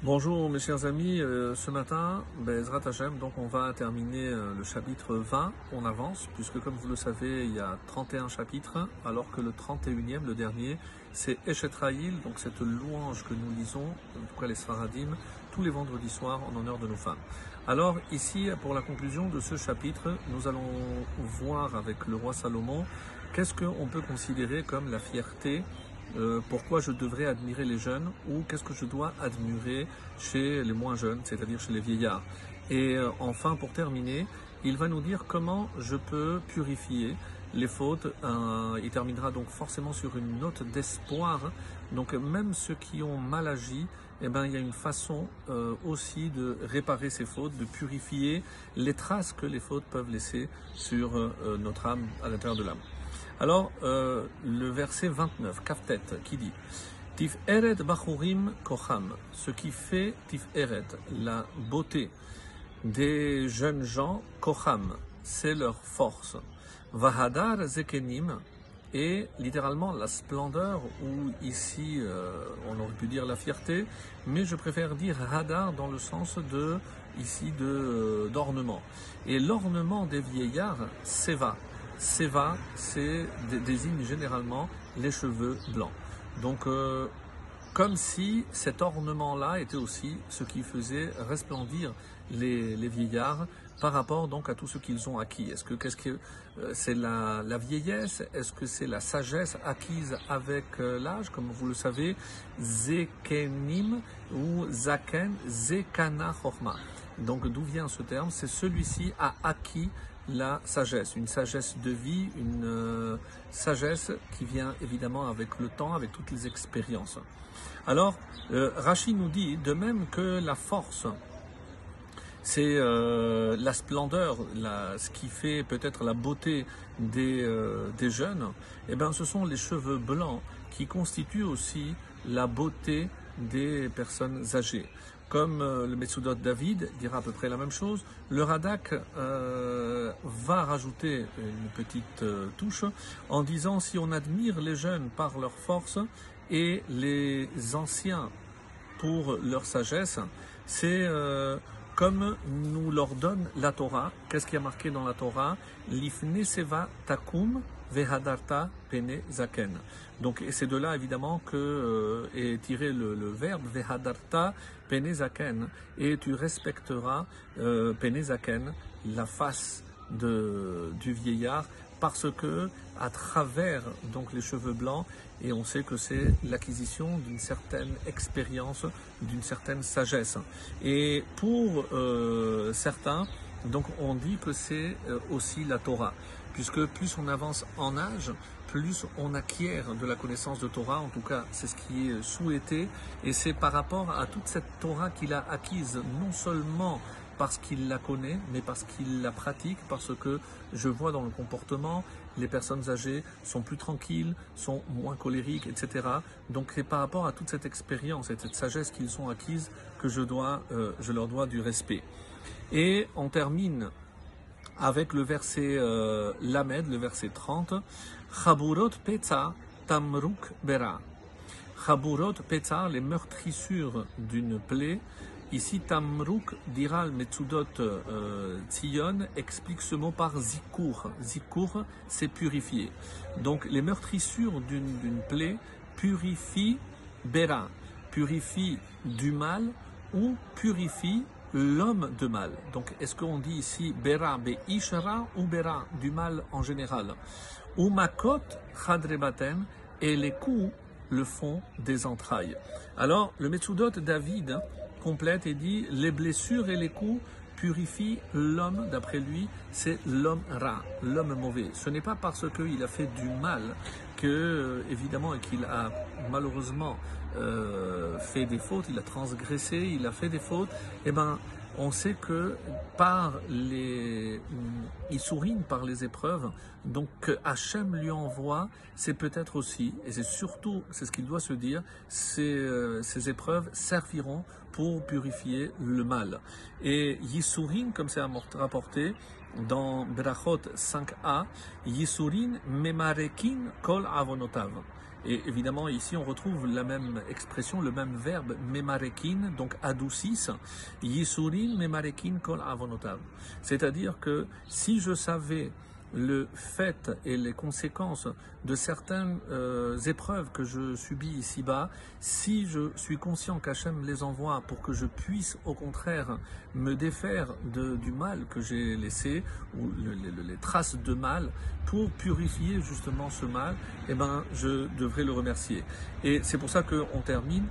Bonjour mes chers amis, ce matin, Bezrat Hashem, donc on va terminer le chapitre 20, on avance, puisque comme vous le savez, il y a 31 chapitres, alors que le 31e, le dernier, c'est Eshet Raïl, donc cette louange que nous lisons, en tout cas les Sfaradim, tous les vendredis soirs en honneur de nos femmes. Alors ici, pour la conclusion de ce chapitre, nous allons voir avec le roi Salomon, qu'est-ce qu'on peut considérer comme la fierté. Pourquoi je devrais admirer les jeunes ou qu'est-ce que je dois admirer chez les moins jeunes, c'est-à-dire chez les vieillards. Et enfin, pour terminer, il va nous dire comment je peux purifier les fautes. Il terminera donc forcément sur une note d'espoir. Donc même ceux qui ont mal agi, eh ben, il y a une façon aussi de réparer ces fautes, de purifier les traces que les fautes peuvent laisser sur notre âme, à l'intérieur de l'âme. Alors, le verset 29, Kaftet, qui dit Tiferet Bachurim Kocham, ce qui fait Tiferet, la beauté des jeunes gens, Kocham, c'est leur force. Vahadar Zekenim, et littéralement la splendeur, ou ici on aurait pu dire la fierté, mais je préfère dire Hadar dans le sens de, ici, d'ornement. Et l'ornement des vieillards, Seva. Seva, désigne généralement les cheveux blancs. Donc, comme si cet ornement-là était aussi ce qui faisait resplendir les vieillards par rapport donc à tout ce qu'ils ont acquis. Qu'est-ce que c'est la vieillesse? Est-ce que c'est la sagesse acquise avec l'âge? Comme vous le savez, Zekenim ou Zaken, Zekana Chorma. Donc, d'où vient ce terme? C'est celui-ci a acquis la sagesse, une sagesse de vie, une sagesse qui vient évidemment avec le temps, avec toutes les expériences. Alors, Rashi nous dit, de même que la force, c'est la splendeur, ce qui fait peut-être la beauté des jeunes, eh ben, ce sont les cheveux blancs qui constituent aussi la beauté des personnes âgées. Comme le Metsudot David dira à peu près la même chose, le Radak va rajouter une petite touche en disant si on admire les jeunes par leur force et les anciens pour leur sagesse, c'est comme nous leur donne la Torah. Qu'est-ce qui a marqué dans la Torah? Lifne seva takum vehadarta pene zaken. Donc, et c'est de là évidemment que est tiré le verbe vehadarta pene zaken, et tu respecteras pene zaken, la face du vieillard, parce que à travers donc les cheveux blancs, et on sait que c'est l'acquisition d'une certaine expérience, d'une certaine sagesse. Et pour certains, donc on dit que c'est aussi la Torah, puisque plus on avance en âge, plus on acquiert de la connaissance de Torah, en tout cas c'est ce qui est souhaité, et c'est par rapport à toute cette Torah qu'il a acquise, non seulement parce qu'il la connaît, mais parce qu'il la pratique, parce que je vois dans le comportement, les personnes âgées sont plus tranquilles, sont moins colériques, etc. Donc c'est par rapport à toute cette expérience et cette sagesse qu'ils ont acquise que je leur dois du respect. Et on termine avec le verset Lamed, le verset 30, Chaburot Petza Tamruk Bera. Chaburot Petza, les meurtrissures d'une plaie. Ici, Tamruk, dira le Metsudot Tzion, explique ce mot par Zikour. Zikour, c'est purifier. Donc, les meurtrissures d'une plaie purifient Bera, purifie du mal ou purifie l'homme de mal. Donc, est-ce qu'on dit ici Bera be Ishara ou Bera, du mal en général? Ou Makot Chadrebatem, et les coups le font des entrailles. Alors, le Metsudot David complète et dit les blessures et les coups purifient l'homme. D'après lui, c'est l'homme ra, l'homme mauvais. Ce n'est pas parce qu'il a fait du mal que, évidemment, et qu'il a malheureusement fait des fautes, il a transgressé, il a fait des fautes. Eh ben, on sait que par il souligne par les épreuves, donc que Hachem lui envoie, c'est peut-être aussi, et c'est surtout, c'est ce qu'il doit se dire, ces épreuves serviront pour purifier le mal. Et Yisurin, comme c'est rapporté dans Berachot 5a, Yisurin memarekin kol avonotav. Et évidemment, ici, on retrouve la même expression, le même verbe, memarekin, donc adoucissent, yisurin memarekin kol avonotav. C'est-à-dire que si je savais le fait et les conséquences de certaines épreuves que je subis ici-bas, si je suis conscient qu'Hachem les envoie pour que je puisse au contraire me défaire du mal que j'ai laissé, ou les traces de mal, pour purifier justement ce mal, eh ben, je devrais le remercier. Et c'est pour ça qu'on termine.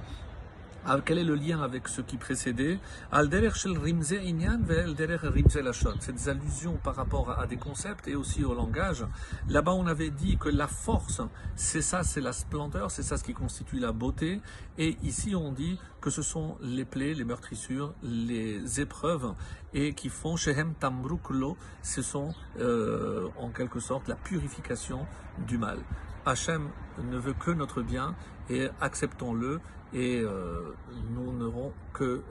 Quel est le lien avec ce qui précédait? C'est des allusions par rapport à des concepts et aussi au langage. Là-bas, on avait dit que la force, c'est ça, c'est la splendeur, c'est ça ce qui constitue la beauté. Et ici, on dit que ce sont les plaies, les meurtrissures, les épreuves, et qui font Shehem Tamruklo, ce sont en quelque sorte la purification du mal. Hachem ne veut que notre bien et acceptons-le et nous n'aurons que